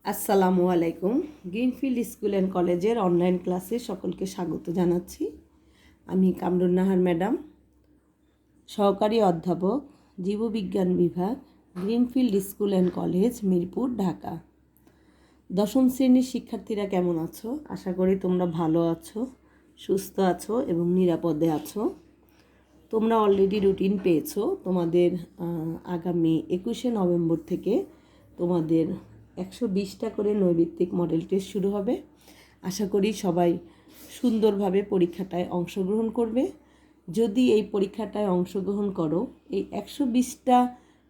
আসসালামু আলাইকুম। Greenfield school and কলেজের অনলাইন ক্লাসে সকলকে স্বাগত জানাচ্ছি। আমি কামরুন নাহার ম্যাডাম, সহকারী অধ্যাপক, জীববিজ্ঞান বিভাগ, greenfield school and college, Mirpur, Dhaka. দশম শ্রেণীর শিক্ষার্থীরা কেমন আছো? আশা করি তোমরা ভালো আছো, সুস্থ আছো এবং নিরাপদে আছো। তোমরা অলরেডি রুটিন পেয়েছো। তোমাদের আগামী 21শে নভেম্বর থেকে তোমাদের 120টা করে নৈর্ব্যক্তিক মডেল টেস্ট শুরু হবে। আশা করি সবাই সুন্দরভাবে পরীক্ষাটায় অংশগ্রহণ করবে। যদি এই পরীক্ষাটায় অংশগ্রহণ করো, এই 120টা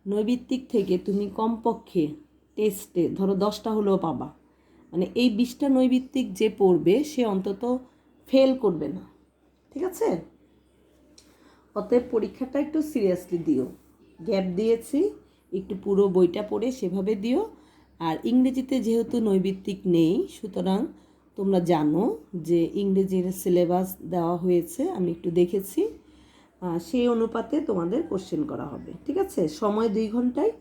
নৈর্ব্যক্তিক থেকে তুমি কমপক্ষে টেস্টে ধরো 10টা হলেও পাবা। মানে এই 20টা নৈর্ব্যক্তিক যে পড়বে সে অন্তত ফেল করবে না, ঠিক আছে? অতএব পরীক্ষাটা একটু সিরিয়াসলি দিও। গ্যাপ দিয়েছি, একটু পুরো বইটা পড়ে সেভাবে দিও। আর ইংরেজিতে যেহেতু নৈর্ব্যক্তিক নেই, সুতরাং তোমরা জানো যে ইংরেজির সিলেবাস দেওয়া হয়েছে, আমি একটু দেখেছি। সেই অনুপাতে তোমাদের কোশ্চেন করা হবে, ঠিক আছে? সময় 2 ঘন্টায়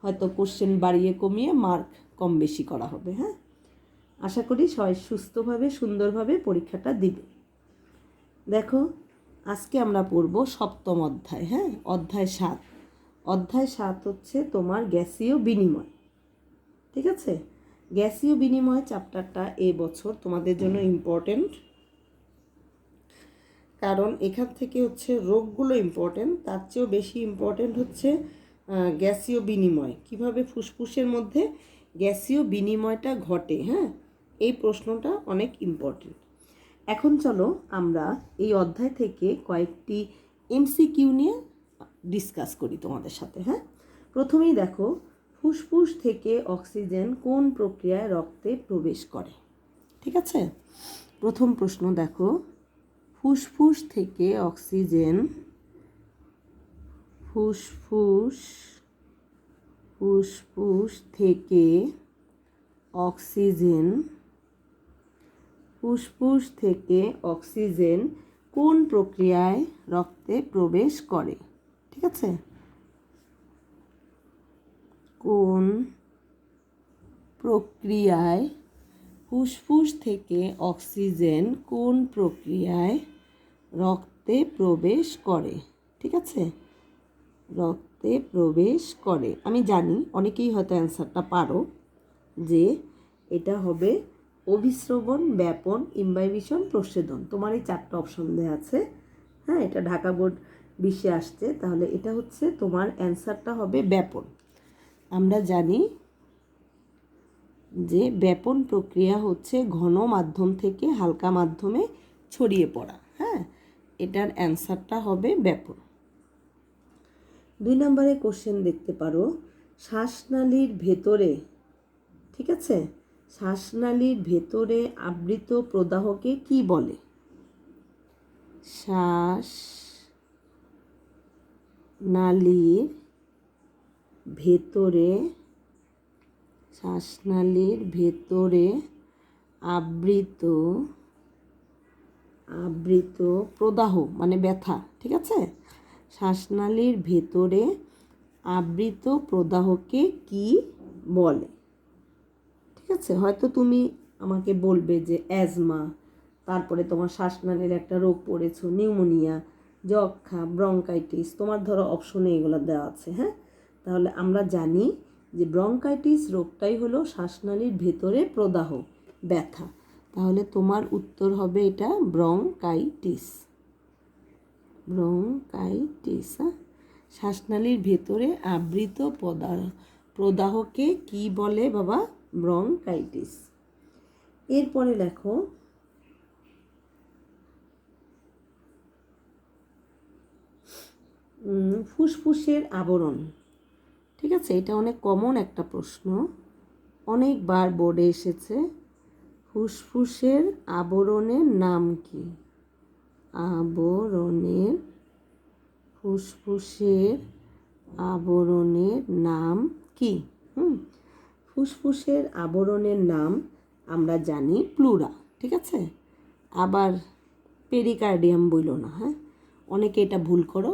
হয়তো কোশ্চেন বাড়িয়ে কমিয়ে মার্ক কম বেশি করা হবে। হ্যাঁ, আশা করি সবাই সুস্থভাবে সুন্দরভাবে পরীক্ষাটা দিবে। দেখো, আজকে আমরা পড়ব 7ম অধ্যায়। হ্যাঁ, অধ্যায় 7। অধ্যায় 7 হচ্ছে তোমার গ্যাসীয় বিনিময়, ঠিক আছে? গ্যাসীয় বিনিময় চ্যাপ্টারটা এবছর তোমাদের জন্য ইম্পর্টেন্ট, কারণ এখান থেকে হচ্ছে রোগগুলো ইম্পর্টেন্ট, তার চেয়েও বেশি ইম্পর্টেন্ট হচ্ছে গ্যাসীয় বিনিময়, কিভাবে ফুসফুসের মধ্যে গ্যাসীয় বিনিময়টা ঘটে। হ্যাঁ, এই প্রশ্নটা অনেক ইম্পর্টেন্ট। এখন চলো আমরা এই অধ্যায় থেকে কয়েকটি এমসিকিউ নিয়ে ডিসকাস করি তোমাদের সাথে। হ্যাঁ, প্রথমেই দেখো, ফুসফুস থেকে অক্সিজেন কোন প্রক্রিয়ায় রক্তে প্রবেশ করে? ঠিক আছে, প্রথম প্রশ্ন দেখো, ফুসফুস থেকে অক্সিজেন ফুসফুস থেকে অক্সিজেন কোন প্রক্রিয়ায় রক্তে প্রবেশ করে? ঠিক আছে, কোন প্রক্রিয়ায় ফুসফুস থেকে অক্সিজেন কোন প্রক্রিয়ায় রক্তে প্রবেশ করে? ঠিক আছে, রক্তে প্রবেশ করে। আমি জানি অনেকেই হয়তো অ্যান্সারটা পারো যে এটা হবে অভিস্রবণ, ব্যাপন, ইমবাইবিশন, প্রস্বেদন। তোমার এই 4টা অপশন দেওয়া আছে। হ্যাঁ, এটা ঢাকা বোর্ড 20-এ আসছে, তাহলে এটা হচ্ছে তোমার অ্যান্সারটা হবে ব্যাপন। আমরা জানি যে ব্যাপন প্রক্রিয়া হচ্ছে ঘন মাধ্যম থেকে হালকা মাধ্যমে ছড়িয়ে পড়া। হ্যাঁ, এটার অ্যান্সারটা হবে ব্যাপন। 2 নম্বরে কোশ্চেন দেখতে পারো, শ্বাসনালীর ভেতরে, ঠিক আছে, শ্বাসনালীর ভেতরে আবৃত প্রদাহকে কি বলে? শ্বাসনালীর ভেতরে আবৃত প্রদাহ মানে ব্যথা, ঠিক আছে? শ্বাসনালীর ভেতরে আবৃত প্রদাহকে কি বলে? ঠিক আছে, হয়তো তুমি আমাকে বলবে যে অ্যাজমা, তারপরে তোমার শ্বাসনালীর একটা রোগ পড়েছো, নিউমোনিয়া, যক্ষা, ব্রঙ্কাইটিস, তোমার ধরো অপশনে এগুলো দেওয়া আছে। হ্যাঁ, তাহলে আমরা জানি যে ব্রঙ্কাইটিস রোগটাই হলো শ্বাসনালীর ভেতরে প্রদাহ, ব্যথা। তাহলে তোমার উত্তর হবে এটা ব্রঙ্কাইটিস। হ্যাঁ, শ্বাসনালীর ভেতরে আবৃত প্রদাহকে কি বলে বাবা? ব্রঙ্কাইটিস। এরপরে দেখো, ফুসফুসের আবরণ, ঠিক আছে, এটা অনেক কমন একটা প্রশ্ন, অনেকবার বোর্ডে এসেছে। ফুসফুসের আবরণের নাম কি? ফুসফুসের আবরণের নাম কি? ফুসফুসের আবরণের নাম আমরা জানি প্লুরা, ঠিক আছে? আবার পেরিকার্ডিয়াম বইল না। হ্যাঁ, অনেকে এটা ভুল করো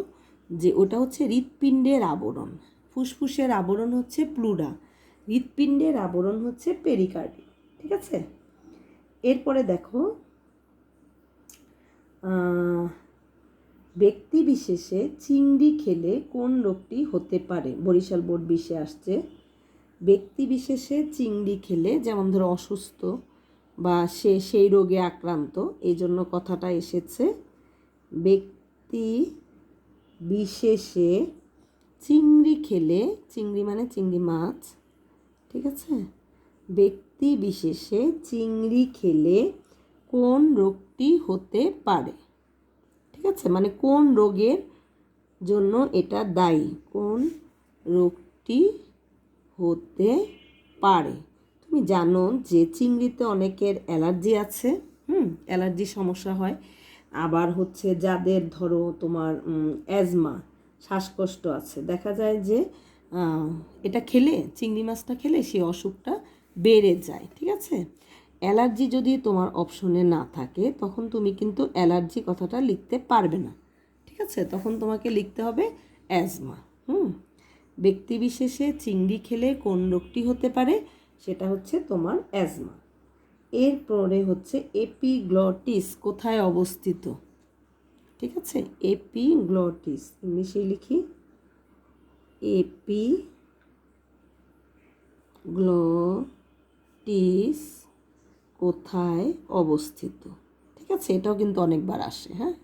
যে ওটা হচ্ছে হৃৎপিণ্ডের আবরণ। ফুসফুসের আবরণ হচ্ছে প্লুরা, হৃৎপিণ্ডের আবরণ হচ্ছে পেরিকার্ডিয়াম। ঠিক আছে, এরপরে দেখো ব্যক্তি বিশেষে চিংড়ি খেলে কোন রোগটি হতে পারে? বরিশাল বোর্ড 20-এ আসছে। ব্যক্তি বিশেষে চিংড়ি খেলে, যেমন ধরো অসুস্থ বা সেই রোগে আক্রান্ত, এই জন্য কথাটা এসেছে। ব্যক্তি বিশেষে চিংড়ি খেলে, চিংড়ি মানে চিংড়ি মাছ, ঠিক আছে, ব্যক্তি বিশেষে চিংড়ি খেলে কোন রোগটি হতে পারে? ঠিক আছে, মানে কোন রোগের জন্য এটা দায়ী, কোন রোগটি হতে পারে? তুমি জানো যে চিংড়িতে অনেকের অ্যালার্জি আছে, অ্যালার্জি সমস্যা হয়। আবার হচ্ছে যাদের ধরো তোমার অ্যাজমা, শ্বাসকষ্ট আছে, দেখা যায় যে এটা খেলে, চিংড়ি মাছটা খেলে সেই অসুখটা বেড়ে যায়। ঠিক আছে, অ্যালার্জি যদি তোমার অপশনে না থাকে তখন তুমি কিন্তু অ্যালার্জি কথাটা লিখতে পারবে না। ঠিক আছে, তখন তোমাকে লিখতে হবে অ্যাজমা। ব্যক্তিবিশেষে চিংড়ি খেলে কোন রোগটি হতে পারে? সেটা হচ্ছে তোমার অ্যাজমা। এরপরে হচ্ছে এপিগ্লটিস কোথায় অবস্থিত? ঠিক আছে, এপিগ্লটিস ইংলিশে লিখি এপিগ্লটিস কোথায় অবস্থিত? ঠিক আছে, এটাও কিন্তু অনেকবার আসে। হ্যাঁ,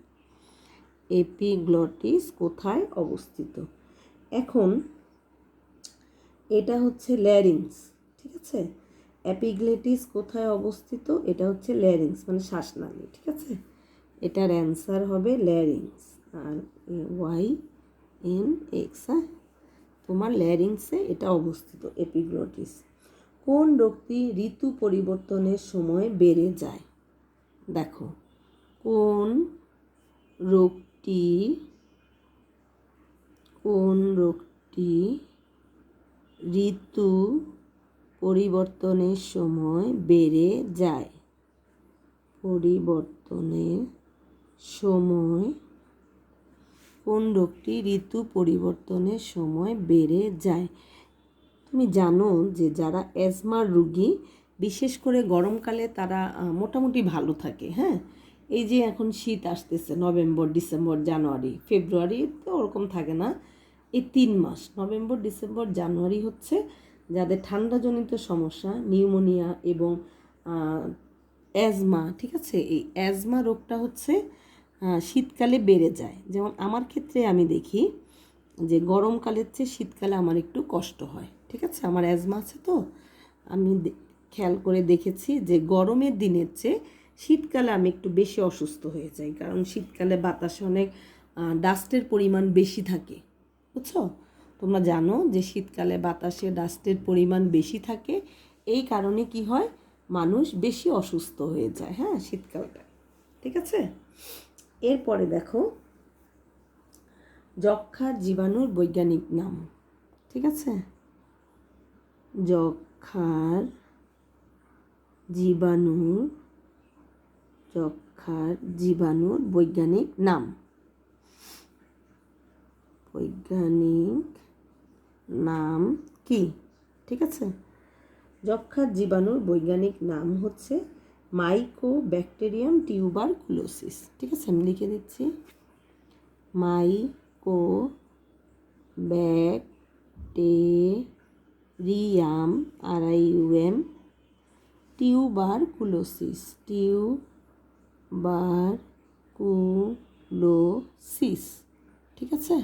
এপিগ্লটিস কোথায় অবস্থিত? এখন এটা হচ্ছে ল্যারিংস। ঠিক আছে, এপিগ্লটিস কোথায় অবস্থিত? এটা হচ্ছে ল্যারিংস মানে শ্বাসনালী। ঠিক আছে, এটার অ্যান্সার হবে ল্যারিংস, আর YNX। হ্যাঁ, তোমার ল্যারিংসে এটা অবস্থিত এপিগ্লটিস। কোন রোগটি ঋতু পরিবর্তনের সময় বেড়ে যায়? দেখো, কোন রোগটি ঋতু পরিবর্তনের সময় বেড়ে যায়? পরিবর্তনের সময় কোন রোগটি ঋতু পরিবর্তনের সময় বেড়ে যায়? তুমি জানো যে যারা অ্যাজমার রোগী, বিশেষ করে গরমকালে তারা মোটামুটি ভালো থাকে। হ্যাঁ, এই যে এখন শীত আসতেছে, নভেম্বর, ডিসেম্বর, জানুয়ারি, ফেব্রুয়ারি তো ওরকম থাকে না। এই 3 মাস নভেম্বর, ডিসেম্বর, জানুয়ারি হচ্ছে যাদের ঠান্ডাজনিত সমস্যা, নিউমোনিয়া এবং অ্যাজমা। ঠিক আছে, এই অ্যাজমা রোগটা হচ্ছে শীতকালে বেড়ে যায়। যেমন আমার ক্ষেত্রে আমি দেখি যে গরমকালের চেয়ে শীতকালে আমার একটু কষ্ট হয়। ঠিক আছে, আমার অ্যাজমা আছে, তো আমি খেয়াল করে দেখেছি যে গরমের দিনের চেয়ে শীতকালে আমি একটু বেশি অসুস্থ হয়ে যাই, কারণ শীতকালে বাতাসে অনেক ডাস্টের পরিমাণ বেশি থাকে। বুঝছো, তোমরা জানো যে শীতকালে বাতাসে ডাস্টের পরিমাণ বেশি থাকে, এই কারণে কি হয়, মানুষ বেশি অসুস্থ হয়ে যায়। হ্যাঁ, শীতকালটা। ঠিক আছে, এরপরে দেখো যক্ষ্মার জীবাণুর বৈজ্ঞানিক নাম। ঠিক আছে, যক্ষ্মার জীবাণুর বৈজ্ঞানিক নাম কি? ঠিক আছে, যক্ষ্মার জীবাণুর বৈজ্ঞানিক নাম হচ্ছে মাইকোব্যাকটেরিয়াম টিউবারকুলোসিস। ঠিক আছে, আমি লিখে দিচ্ছি মাইকোব্যাকটেরিয়াম টিউবারকুলোসিস। ঠিক আছে,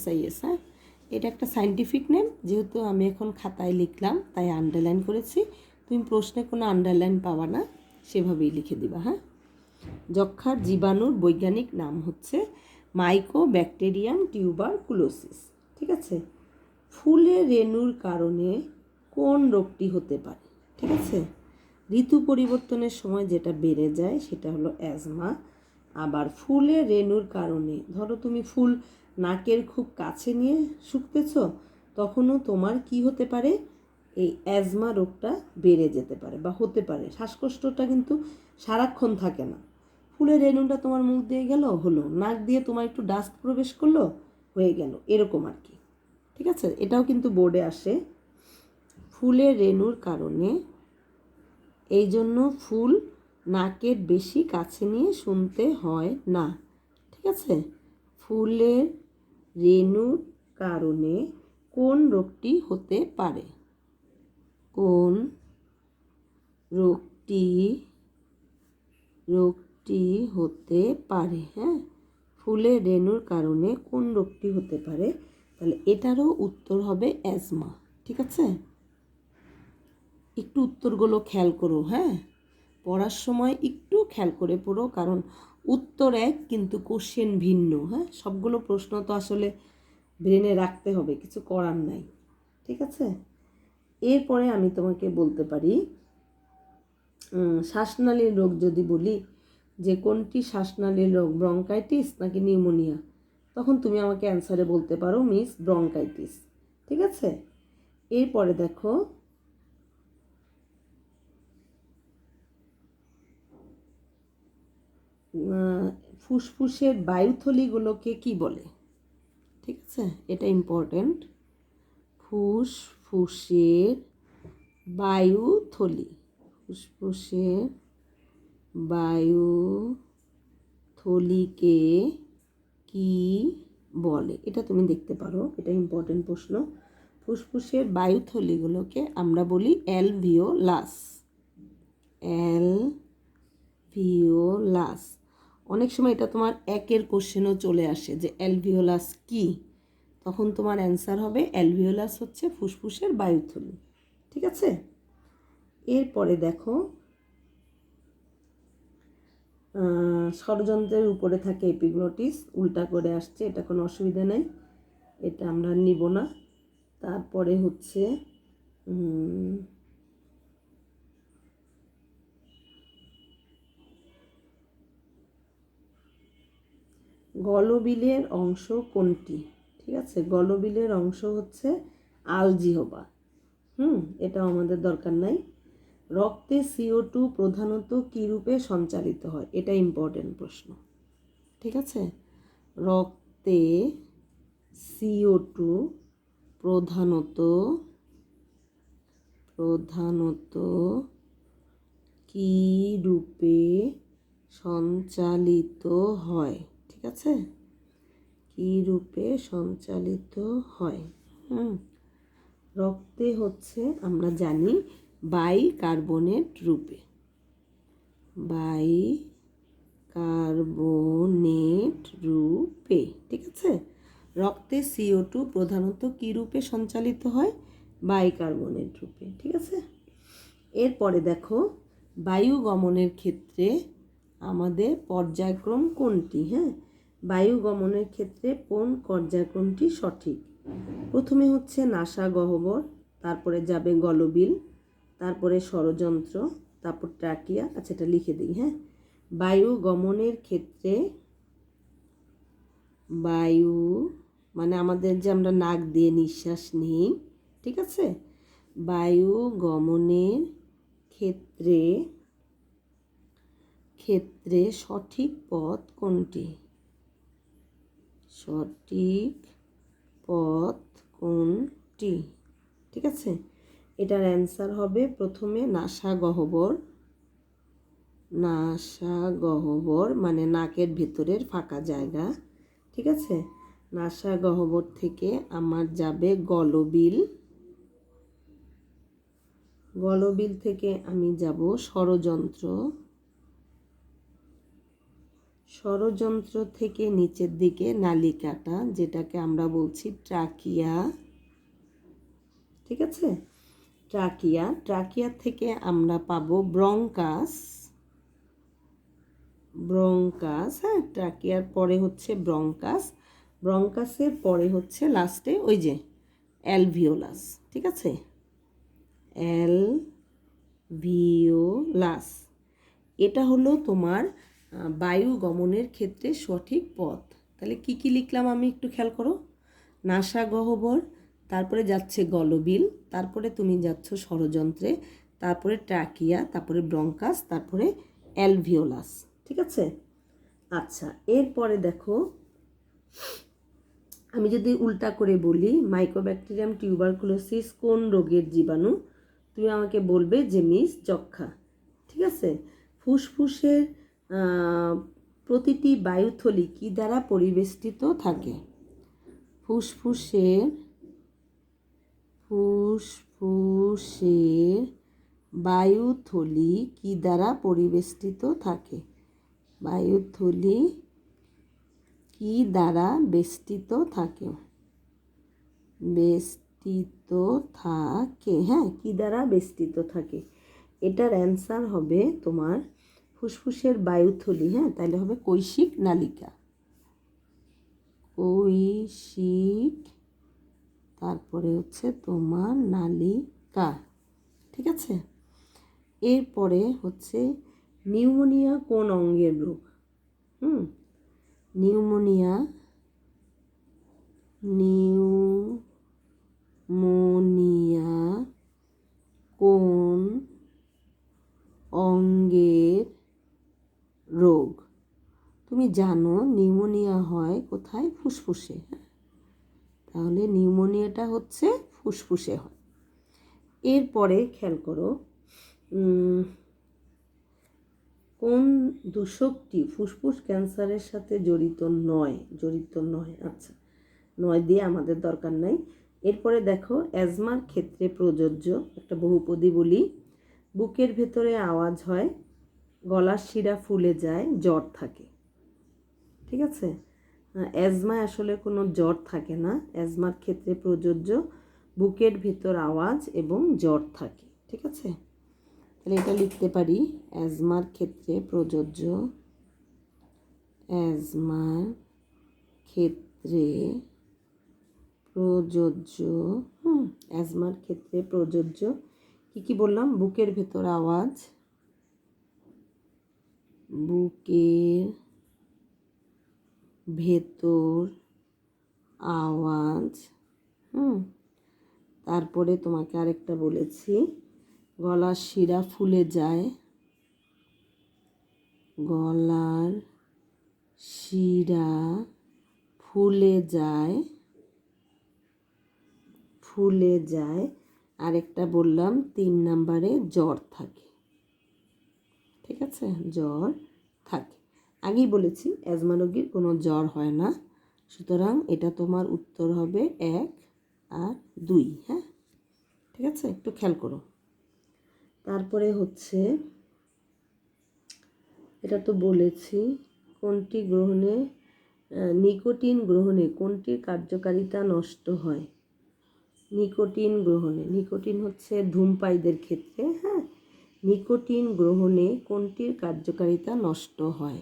SIS। হ্যাঁ, এটা একটা সায়েন্টিফিক নেম, যেহেতু আমি এখন খাতায় লিখলাম তাই আন্ডারলাইন করেছি। তুমি প্রশ্নে কোনো আন্ডারলাইন পাবা না, সেভাবেই লিখে দিবা। হ্যাঁ, যক্ষ্মার জীবাণুর বৈজ্ঞানিক নাম হচ্ছে মাইকোব্যাকটেরিয়াম টিউবারকুলোসিস। ঠিক আছে, ফুলের রেণুর কারণে কোন রোগটি হতে পারে? ঠিক আছে, ঋতু পরিবর্তনের সময় যেটা বেড়ে যায় সেটা হলো অ্যাজমা। আবার ফুলের রেণুর কারণে, ধরো তুমি ফুল নাকের খুব কাছে নিয়ে শুকতেছ, তখনও তোমার কি হতে পারে, এই অ্যাজমা রোগটা বেড়ে যেতে পারে বা হতে পারে। শ্বাসকষ্টটা কিন্তু সারাক্ষণ থাকে না। ফুলের রেণুটা তোমার মুখ দিয়ে গেল, হলো, নাক দিয়ে তোমার একটু ডাস্ট প্রবেশ করলো, হয়ে গেল, এরকম আর কি। ঠিক আছে, এটাও কিন্তু বোর্ডে আসে। ফুলের রেণুর কারণে, এই জন্য ফুল নাকের বেশি কাছে নিয়ে শুনতে হয় না। ঠিক আছে, ফুলের রেণুর কারণে কোন রোগটি হতে পারে? কোন রোগটি হতে পারে? হ্যাঁ, ফুলের রেণুর কারণে কোন রোগটি হতে পারে? তাহলে এটারও উত্তর হবে অ্যাজমা। ঠিক আছে, একটু উত্তরগুলো খেয়াল করো। হ্যাঁ, পড়ার সময় একটু খেয়াল করে পড়ো, কারণ উত্তর এক কিন্তু কোশ্চেন ভিন্ন। হ্যাঁ, সবগুলো প্রশ্ন তো আসলে ব্রেনে রাখতে হবে, কিছু করার নাই। ঠিক আছে, এরপরে আমি তোমাকে বলতে পারি শ্বাসনালীর রোগ যদি বলি যে কোনটি শ্বাসনালীর রোগ, ব্রঙ্কাইটিস নাকি নিউমোনিয়া, তখন তুমি আমাকে অ্যান্সারে বলতে পারো মিস ব্রঙ্কাইটিস। ঠিক আছে, এরপরে দেখো ফুসফুসের বায়ুথলিগুলোকে কি বলে? ঠিক আছে, এটা ইম্পর্ট্যান্ট। ফুসফুসের বায়ুথলি, ফুসফুসের বায়ুথলিকে কি বলে? এটা তুমি দেখতে পারো, এটা ইম্পর্টেন্ট প্রশ্ন। ফুসফুসের বায়ুথলিগুলোকে আমরা বলি অ্যালভিওলাস। অ্যালভিওলাস, অনেক সময় এটা তোমার একের কোশ্চেনও চলে আসে যে অ্যালভিওলাস কি, তখন তোমার অ্যান্সার হবে অ্যালভিওলাস হচ্ছে ফুসফুসের বায়ুথলি। ঠিক আছে, এরপরে দেখো ষড়যন্ত্রের উপরে থাকে এপিগ্লটিস, উল্টা করে আসছে, এটা কোনো অসুবিধা নেই, এটা আমরা নিব না। তারপরে হচ্ছে গলবিলের অংশ কোনটি? ঠিক আছে, গলবিলের অংশ হচ্ছে আলজিহ্বা। এটা আমাদের দরকার নাই। রক্তে CO2 প্রধানত কী রূপে সঞ্চালিত হয়? এটা ইম্পর্টেন্ট প্রশ্ন। ঠিক আছে, রক্তে CO2 প্রধানত কী রূপে সঞ্চালিত হয়? ঠিক আছে, কী রূপে সঞ্চালিত হয়? রক্তে হচ্ছে আমরা জানি বাইকার্বনেট রূপে। বাইকার্বনেট রূপে। ঠিক আছে, রক্তে CO2 প্রধানত কী রূপে সঞ্চালিত হয়? বাইকার্বনেট রূপে। ঠিক আছে, এরপরে দেখো বায়ু গমনের ক্ষেত্রে আমাদের পর্যায়ক্রম কোনটি? হ্যাঁ, বায়ু গমনের ক্ষেত্রে কোন পর্যায়ক্রমটি সঠিক? প্রথমে হচ্ছে নাসা গহ্বর, তারপরে যাবে গলবিল, তারপরে ষড়যন্ত্র, তারপর ট্রাকিয়া। আচ্ছা, এটা লিখে দিই। হ্যাঁ, বায়ু গমনের ক্ষেত্রে, বায়ু মানে আমাদের যে আমরা নাক দিয়ে নিঃশ্বাস নিই। ঠিক আছে, বায়ু গমনের ক্ষেত্রে সঠিক পথ কোনটি? সঠিক পথ কোনটি? ঠিক আছে, এটার অ্যান্সার হবে প্রথমে নাসা গহ্বর। নাসা গহ্বর মানে নাকের ভেতরের ফাঁকা জায়গা। ঠিক আছে, নাসা গহ্বর থেকে আমার যাবে গলবিল, গলবিল থেকে আমি যাব ষড়যন্ত্র, ষড়যন্ত্র থেকে নিচের দিকে নালিকাটা, যেটাকে আমরা বলছি ট্রাকিয়া। ঠিক আছে, ট্রাকিয়া, ট্রাকিয়া থেকে আমরা পাবো ব্রঙ্কাস, ব্রঙ্কাস। হ্যাঁ, ট্রাকিয়ার পরে হচ্ছে ব্রঙ্কাস, ব্রঙ্কাসের পরে হচ্ছে লাস্টে ওই যে অ্যালভিওলাস। ঠিক আছে, অ্যালভিওলাস, এটা হলো তোমার বায়ু গমনের ক্ষেত্রে সঠিক পথ। তাহলে কি কি লিখলাম আমি একটু খেয়াল করো। নাসা গহ্বর, তারপরে যাচ্ছে গলবিল, তারপরে তুমি যাচ্ছ ষড়যন্ত্রে, তারপরে ট্রাকিয়া, তারপরে ব্রঙ্কাস, তারপরে অ্যালভিওলাস। ঠিক আছে, আচ্ছা, এরপরে দেখো আমি যদি উল্টা করে বলি মাইকোব্যাকটেরিয়াম টিউবারকুলোসিস কোন রোগের জীবাণু, তুমি আমাকে বলবে যে মিস যক্ষ্মা। ঠিক আছে। ফুসফুসের প্রতিটি বায়ুথলি কী দ্বারা পরিবেষ্টিত থাকে? ফুসফুসের বায়ুথলি কী দ্বারা পরিবেষ্টিত থাকে? বায়ুথলি কী দ্বারা বেষ্টিত থাকে? বেষ্টিত থাকে, হ্যাঁ, কী দ্বারা বেষ্টিত থাকে? এটার অ্যান্সার হবে তোমার ফুসফুসের বায়ুথলি, হ্যাঁ, তাহলে হবে কৈশিক নালিকা। কৈশিক, তারপরে হচ্ছে তোমার নালিকা। ঠিক আছে। এরপরে হচ্ছে নিউমোনিয়া কোন অঙ্গের রোগ? নিউমোনিয়া কোন অঙ্গের রোগ? তুমি জানো নিউমোনিয়া হয় কোথায়? ফুসফুসে। তাহলে নিউমোনিয়াটা হচ্ছে ফুসফুসে হয়। এরপরে খেয়াল করো, কোন দূষকটি ফুসফুস ক্যান্সারের সাথে জড়িত নয়? আচ্ছা, নয় দিয়ে আমাদের দরকার নাই। এরপরে দেখো অ্যাজমার ক্ষেত্রে প্রযোজ্য একটা বহুপদী বলি। বুকের ভেতরে আওয়াজ হয়, গলার শিরা ফুলে যায়, জ্বর থাকে। ঠিক আছে। অ্যাজমায় আসলে কোনো জ্বর থাকে না। অ্যাজমার ক্ষেত্রে প্রযোজ্য বুকের ভেতর আওয়াজ এবং জ্বর থাকে। ঠিক আছে। তাহলে এটা লিখতে পারি, অ্যাজমার ক্ষেত্রে প্রযোজ্য, অ্যাজমার ক্ষেত্রে প্রযোজ্য, অ্যাজমার ক্ষেত্রে প্রযোজ্য কি বললাম? বুকের ভেতর আওয়াজ, বুকের ভেতর আওয়াজ, তারপরে তোমাকে আরেকটা বলেছি, গলার শিরা ফুলে যায়, গলার শিরা ফুলে যায়, আরেকটা বললাম 3 নম্বরে জ্বর থাকে। ঠিক আছে, জ্বর থাকে। আগেই বলেছি অ্যাজমা রোগীর কোনো জ্বর হয় না, সুতরাং এটা তোমার উত্তর হবে 1 আর 2। হ্যাঁ, ঠিক আছে, একটু খেয়াল করো। তারপরে হচ্ছে এটা তো বলেছি, নিকোটিন গ্রহণে কোনটির কার্যকারিতা নষ্ট হয়? নিকোটিন হচ্ছে ধূমপায়ীদের ক্ষেত্রে, হ্যাঁ, নিকোটিন গ্রহণে কোনটির কার্যকারিতা নষ্ট হয়?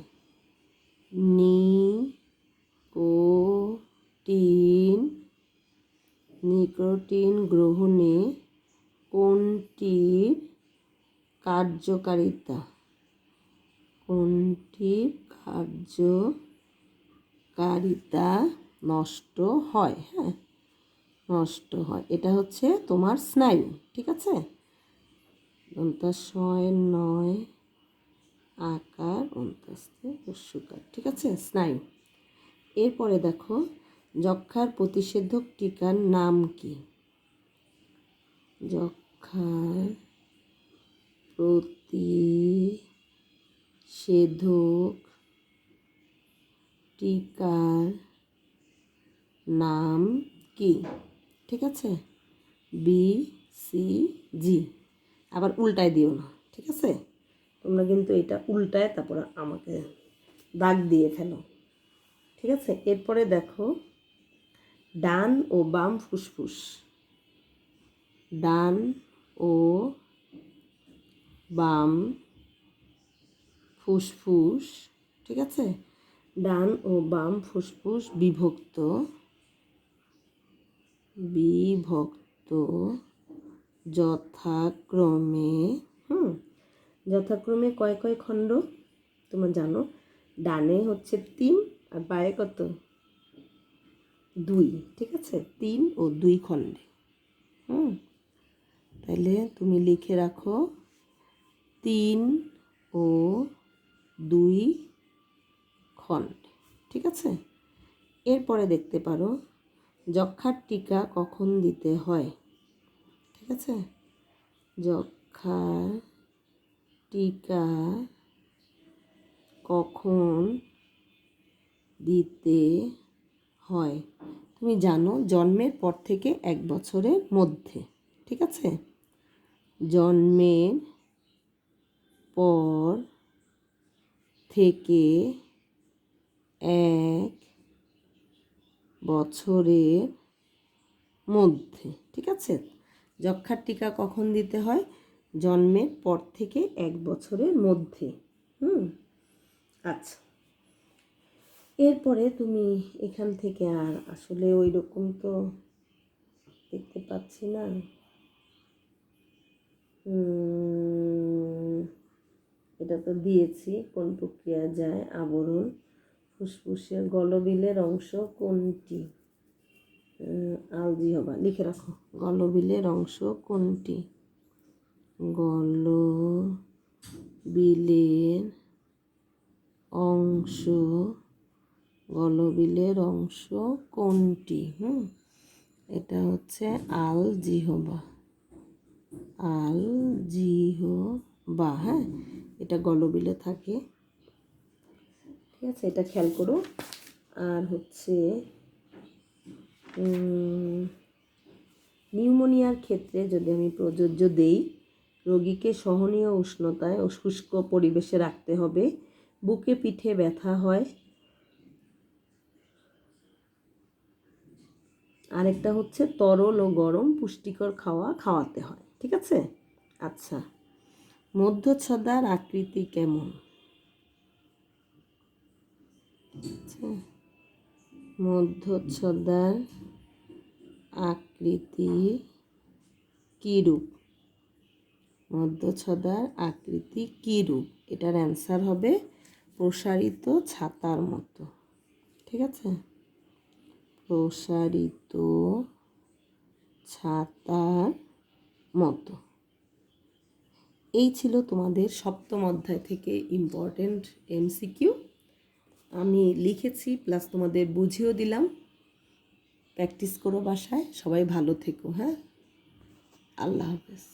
নিকোটিন গ্রহণে কোনটির কার্যকারিতা নষ্ট হয়? হ্যাঁ, নষ্ট হয়। এটা হচ্ছে তোমার স্নায়ু। ঠিক আছে। নয় আকার অন্তাস্তে রস্যকার। ঠিক আছে, স্নায়ু। এরপরে দেখো যক্ষ্মার প্রতিষেধক টিকার নাম কি? যক্ষ্মার প্রতিষেধক টিকার নাম কি? ঠিক আছে, BCG। আবার উল্টায় দিও না। ঠিক আছে, তোমরা কিন্তু এটা উল্টায় তারপর আমাকে দাগ দিয়ে ফেলো। ঠিক আছে। এরপরে দেখো ডান ও বাম ফুসফুস, ডান ও বাম ফুসফুস, ঠিক আছে, ডান ও বাম ফুসফুস বিভক্ত যথাক্রমে কয় খণ্ড তোমরা জানো? ডানে হচ্ছে 3 আর বায়ে কত? 2। ঠিক আছে, 3 ও 2 খণ্ডে। তাহলে তুমি লিখে রাখো 3 ও 2 খণ্ডে। ঠিক আছে। এরপরে দেখতে পারো যক্ষ্মার টিকা কখন দিতে হয়? ঠিক আছে, যক্ষ্মার টিকা কখন দিতে হয়? তুমি জানো জন্মের পর থেকে 1 বছরের মধ্যে। ঠিক আছে, জন্মের পর থেকে 1 বছরের মধ্যে। ঠিক আছে, যক্ষ্মার টিকা কখন দিতে হয়? জন্মের পর থেকে 1 বছরের মধ্যে। আচ্ছা, এরপরে তুমি এখান থেকে আর আসলে ওই রকম তো দেখতে পাচ্ছি না। এটা তো দিয়েছি, কোন প্রক্রিয়া যায় আবরণ, ফুসফুসের গলবিলের অংশ কোনটি? আলজিহবা লিখে রাখো। গলবিলের অংশ কোনটি? গলবিলের অংশ, গলবিলের অংশ কোনটি? এটা হচ্ছে আলজিহবা, আলজিহবা। হ্যাঁ, এটা গলবিলে থাকে। ঠিক আছে, এটা খেয়াল করো। আর হচ্ছে নিউমোনিয়ার ক্ষেত্রে যদি আমি প্রযোজ্য দেই, রোগীকে সহনীয় উষ্ণতায় ও শুষ্ক পরিবেশে রাখতে হবে। বুকে পিঠে ব্যথা হয়। আরেকটা হচ্ছে তরল ও গরম পুষ্টিকর খাওয়াতে হয়। ঠিক আছে, আচ্ছা, মধ্যচ্ছদার আকৃতি কেমন? মধ্যচ্ছদার আকৃতি কীরূপ? মধ্যচ্ছদার আকৃতি কীরূপ? এটার অ্যান্সার হবে প্রসারিত ছাতার মতো। ঠিক আছে, প্রসারিত ছাতার মতো। এই ছিল তোমাদের সপ্তম অধ্যায় থেকে ইম্পর্টেন্ট এমসিকিউ। আমি লিখেছি প্লাস তোমাদের বুঝিয়েও দিলাম। প্র্যাকটিস করো বাসায়। সবাই ভালো থেকো। হ্যাঁ, আল্লাহ হাফেজ।